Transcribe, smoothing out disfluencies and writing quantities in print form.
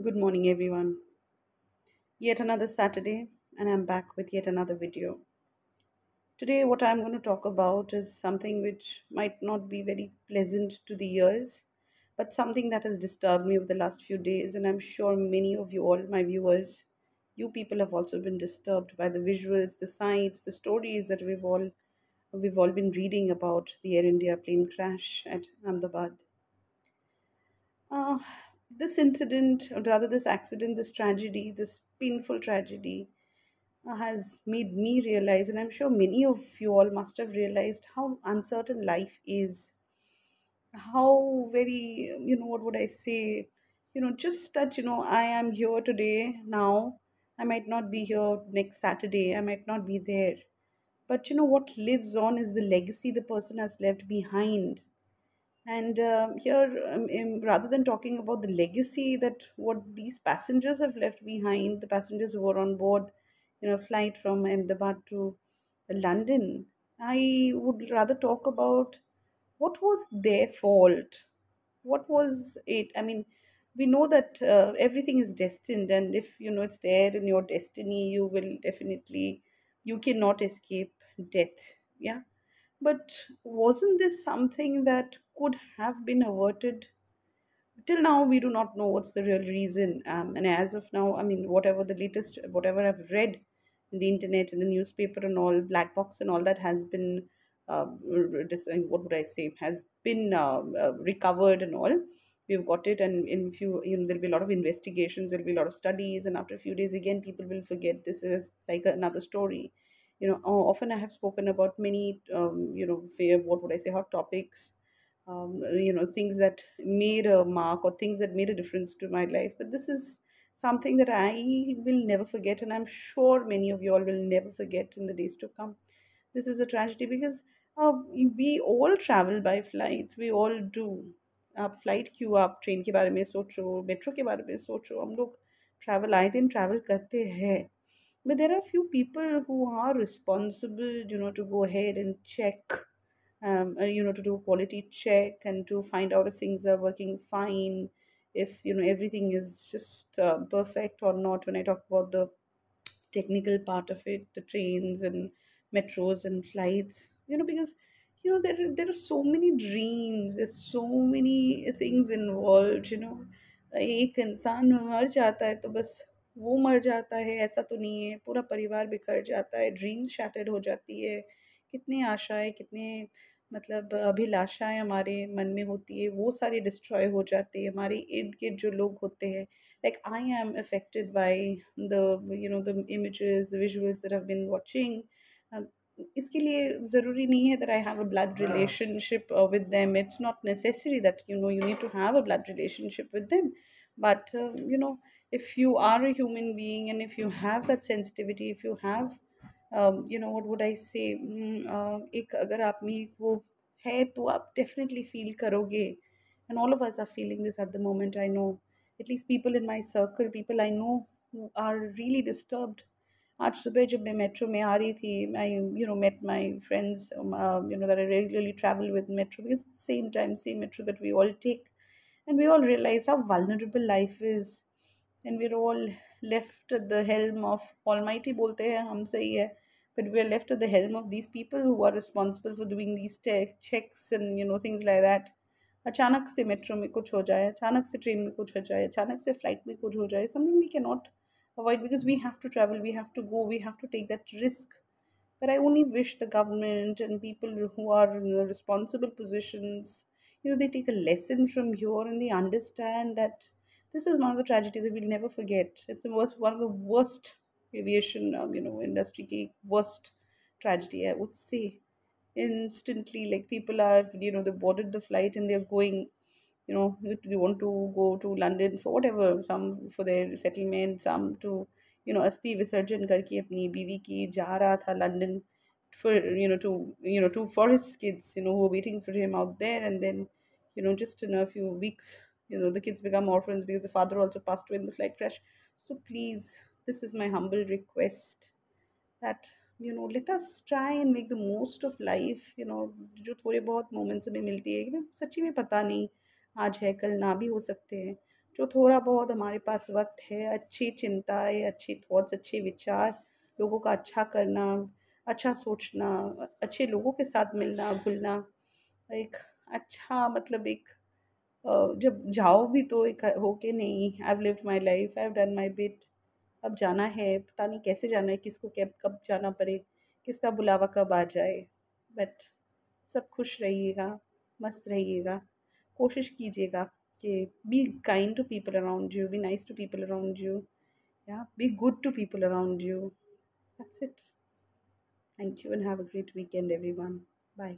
Good morning, everyone. Yet another Saturday, and I'm back with yet another video. Today, what I'm going to talk about is something which might not be very pleasant to the ears, but something that has disturbed me over the last few days, and I'm sure many of you, all my viewers, you people have also been disturbed by the visuals, the sights, the stories that we've all been reading about the Air India plane crash at Ahmedabad. Uh, this incident, or rather this accident, this tragedy, this painful tragedy, has made me realize, and I'm sure many of you all must have realized how uncertain life is. How very, what would I say? Just that, I am here today, now. I might not be here next Saturday. I might not be there. But what lives on is the legacy the person has left behind. And here, rather than talking about the legacy that what these passengers have left behind, the passengers who were on board, flight from Ahmedabad to London, I would rather talk about what was their fault. What was it? I mean, we know that everything is destined, and if it's there in your destiny, you will definitely, you cannot escape death. Yeah, but wasn't this something that could have been averted? Till now, we do not know what's the real reason. And as of now, I mean, whatever the latest, whatever I've read in the internet, in the newspaper, and all, black box and all that has been, what would I say, has been recovered and all. We've got it, and in few, there'll be a lot of investigations, there'll be a lot of studies, and after a few days, again, people will forget this is like another story. Often I have spoken about many, what would I say, hot topics, things that made a mark or things that made a difference to my life. But this is something that I will never forget, and I'm sure many of you all will never forget in the days to come. This is a tragedy because we all travel by flights, we all do. आप flight क्यों, आप train के बारे में सोचो, metro के बारे में सोचो, हम लोग ट्रैवल आए दिन ट्रैवल करते हैं. But there are few people who are responsible, to go ahead and check, to do a quality check and to find out if things are working fine, if everything is just perfect or not. When I talk about the technical part of it, the trains and metros and flights, because there are so many dreams, there's so many things involved. एक इंसान मर जाता है तो बस वो मर जाता है ऐसा तो नहीं है, पूरा परिवार बिखर जाता है, ड्रीम्स शैटर्ड हो जाती है, कितनी आशाएं, कितने मतलब अभिलाषाएं हमारे मन में होती है, वो सारी डिस्ट्रॉय हो जाती है. हमारे इर्द गिर्द जो लोग होते हैं, like I am affected by the images, the visuals that I've been watching. um, इसके लिए ज़रूरी नहीं है that I have a blood relationship with them. It's not necessary that you need to have a blood relationship with them. But if you are a human being and if you have that sensitivity, if you have what would I say, एक अगर आप में एक वो है तो आप definitely feel करोगे. And all of us are feeling this at the moment. I know at least people in my circle, people I know who are really disturbed. आज सुबह जब मैं मेट्रो में आ रही थी, I met my friends, that I regularly travel with metro, because it's the same time, same metro that we all take, and we all realize how vulnerable life is, and we're all left at the helm of Almighty. बोलते हैं हम, सही है, but we're left at the helm of these people who are responsible for doing these checks and things like that. अचानक से metro में कुछ हो जाए, अचानक से ट्रेन में कुछ हो जाए, अचानक से फ्लाइट में कुछ हो जाए, something we cannot avoid because we have to travel, we have to go, we have to take that risk. But I only wish the government and people who are in the responsible positions, they take a lesson from here and they understand that this is one of the tragedies that we'll never forget. It's one of the worst aviation, industry ki worst tragedy, I would say. Instantly, like people are, they boarded the flight and they're going, they want to go to London for whatever, some for their settlement, some to, अस्थि विसर्जन करके अपनी बीवी की जा रहा था London for to for his kids, who are waiting for him out there. And then just in a few weeks, the kids become orphans because the father also passed away in the flight crash. So please, this is my humble request that let us try and make the most of life. जो थोड़े बहुत moments हमें मिलती है कि ना, सच्ची में पता नहीं आज है कल ना भी हो सकते हैं. जो थोड़ा बहुत हमारे पास वक्त है, अच्छी चिंताएँ, अच्छी थॉट्स, अच्छे विचार, लोगों का अच्छा करना, अच्छा सोचना, अच्छे लोगों के साथ मिलना घुलना, एक अच्छा मतलब एक जब जाओ भी तो एक हो के नहीं, I have lived my life, I have done my bit, अब जाना है, पता नहीं कैसे जाना है, किसको कब कब जाना पड़े, किसका बुलावा कब आ जाए। बट सब खुश रहिएगा, मस्त रहिएगा, कोशिश कीजिएगा कि be kind to people around you, be nice to people around you, या be good to people around you. That's it. Thank you and have a great weekend everyone. Bye.